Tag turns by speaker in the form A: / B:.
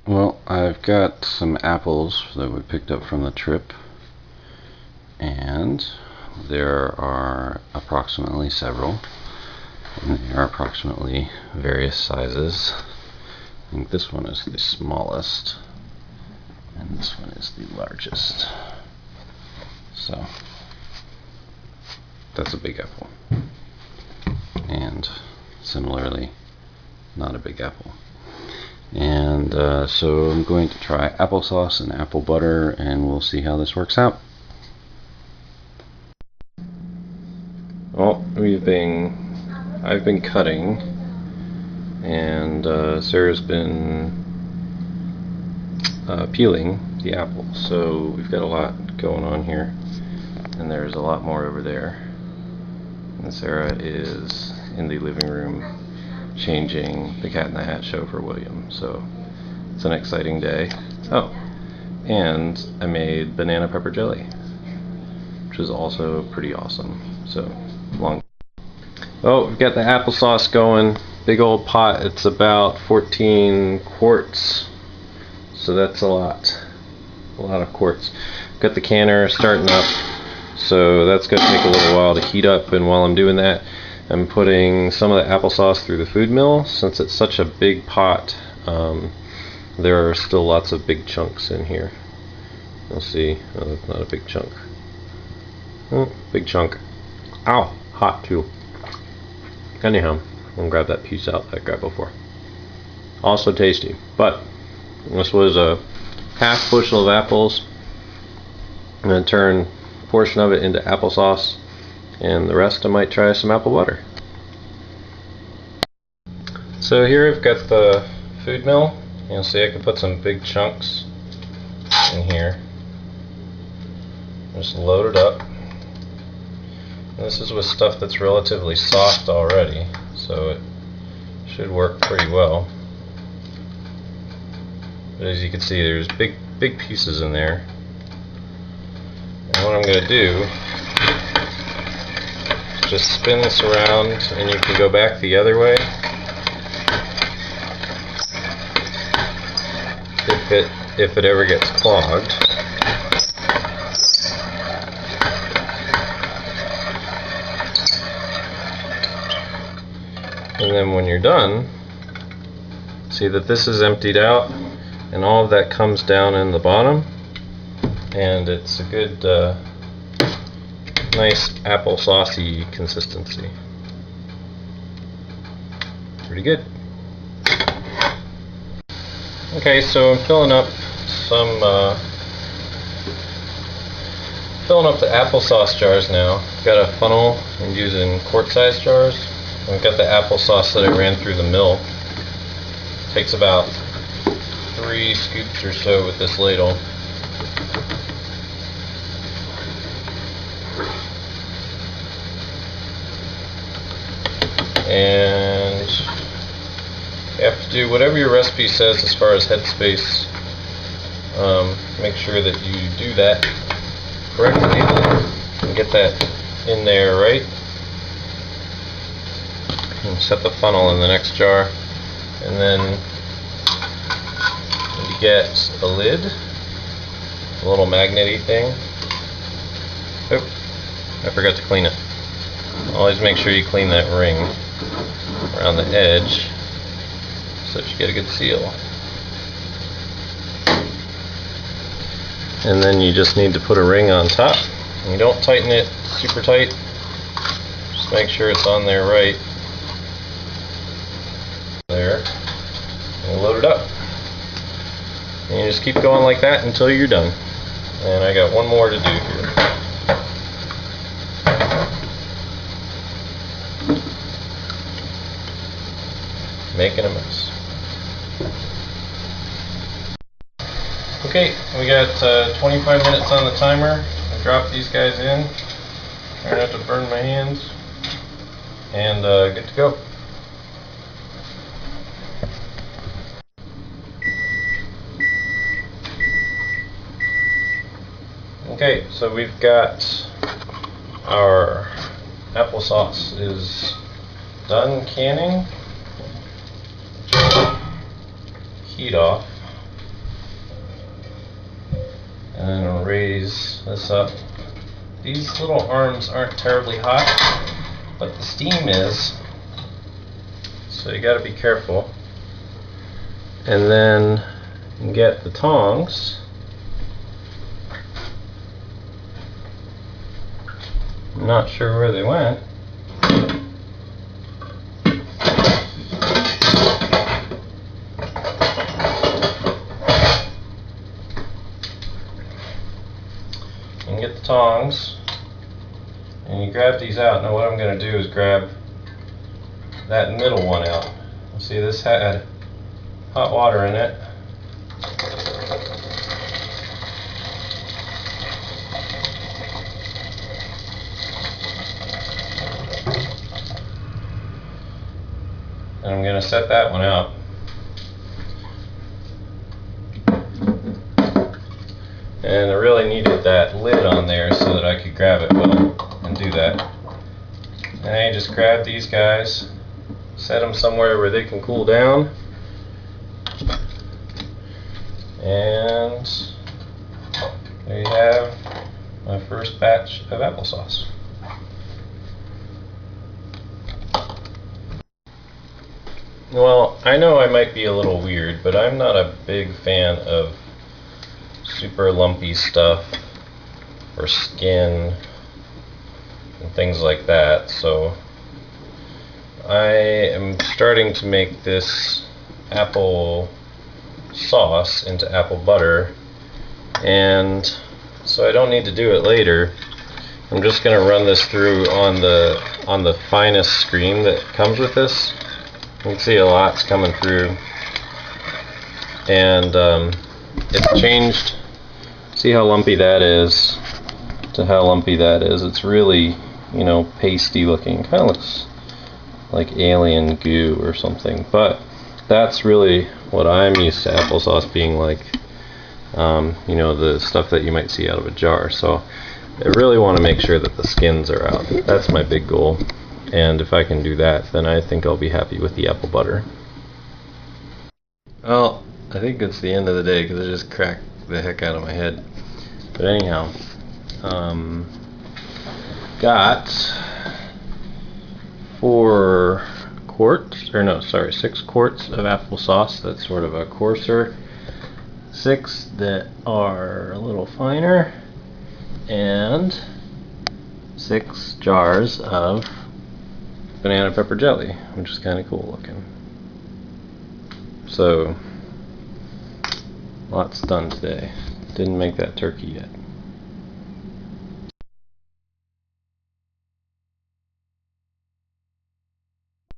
A: Well, I've got some apples that we picked up from the trip, and there are approximately several, and they are approximately various sizes. I think this one is the smallest, and this one is the largest. So, that's a big apple. And similarly, not a big apple. And so I'm going to try applesauce and apple butter, and we'll see how this works out. Well, I've been cutting, and Sarah's been peeling the apple. So we've got a lot going on here, and there's a lot more over there. And Sarah is in the living room changing the Cat in the Hat show for William. So it's an exciting day. Oh, and I made banana pepper jelly, which is also pretty awesome. So long. Oh, we've got the applesauce going. Big old pot. It's about 14 quarts. So that's a lot of quarts. Got the canner starting up. So that's going to take a little while to heat up, and while I'm doing that, I'm putting some of the applesauce through the food mill. Since it's such a big pot, there are still lots of big chunks in here. You'll see. Oh, that's not a big chunk. Oh, big chunk. Ow! Hot too. Anyhow, I'm gonna grab that piece out that I grabbed before. Also tasty. But this was a half bushel of apples. I'm gonna turn a portion of it into applesauce, and the rest I might try some apple butter. So here I've got the food mill. You'll see I can put some big chunks in here. Just load it up. And this is with stuff that's relatively soft already, so it should work pretty well. But as you can see, there's big pieces in there. And what I'm going to do, just spin this around, and you can go back the other way if it ever gets clogged. And then when you're done, see that this is emptied out, and all of that comes down in the bottom, and it's a good nice applesauce-y consistency. Pretty good. Okay, so I'm filling up the applesauce jars now. Got a funnel. I'm using quart-sized jars. I've got the applesauce that I ran through the mill. Takes about 3 scoops or so with this ladle. And you have to do whatever your recipe says as far as headspace. Make sure that you do that correctly and get that in there right. And set the funnel in the next jar, and then you get a lid, a little magnet-y thing. Oop, I forgot to clean it. Always make sure you clean that ring around the edge so that you get a good seal. And then you just need to put a ring on top. And you don't tighten it super tight, just make sure it's on there right. There, and load it up. And you just keep going like that until you're done. And I got one more to do here. Making a mess. Okay, we got 25 minutes on the timer. I drop these guys in. Try not to burn my hands. And good to go. Okay, so we've got our applesauce is done canning. Heat off. And then raise this up. These little arms aren't terribly hot, but the steam is, so you gotta be careful. And then get the tongs. I'm not sure where they went. And get the tongs, and you grab these out. Now what I'm going to do is grab that middle one out. See, this had hot water in it. And I'm going to set that one out. And I really needed that lid on there so that I could grab it well and do that. And I just grab these guys, set them somewhere where they can cool down, and there you have my first batch of applesauce. Well, I know I might be a little weird, but I'm not a big fan of super lumpy stuff or skin and things like that, so I am starting to make this apple sauce into apple butter, and so I don't need to do it later. I'm just going to run this through on the finest screen that comes with this. You can see a lot's coming through, and it's changed. See how lumpy that is to how lumpy that is. It's really, you know, pasty looking. Kind of looks like alien goo or something, but that's really what I'm used to applesauce being like. You know, the stuff that you might see out of a jar. So I really want to make sure that the skins are out. That's my big goal. And if I can do that, then I think I'll be happy with the apple butter. Well, I think it's the end of the day because I just cracked the heck out of my head. But anyhow, got 6 quarts of applesauce. That's sort of a coarser, 6 that are a little finer, and 6 jars of banana pepper jelly, which is kind of cool looking. So, lots done today. Didn't make that turkey yet.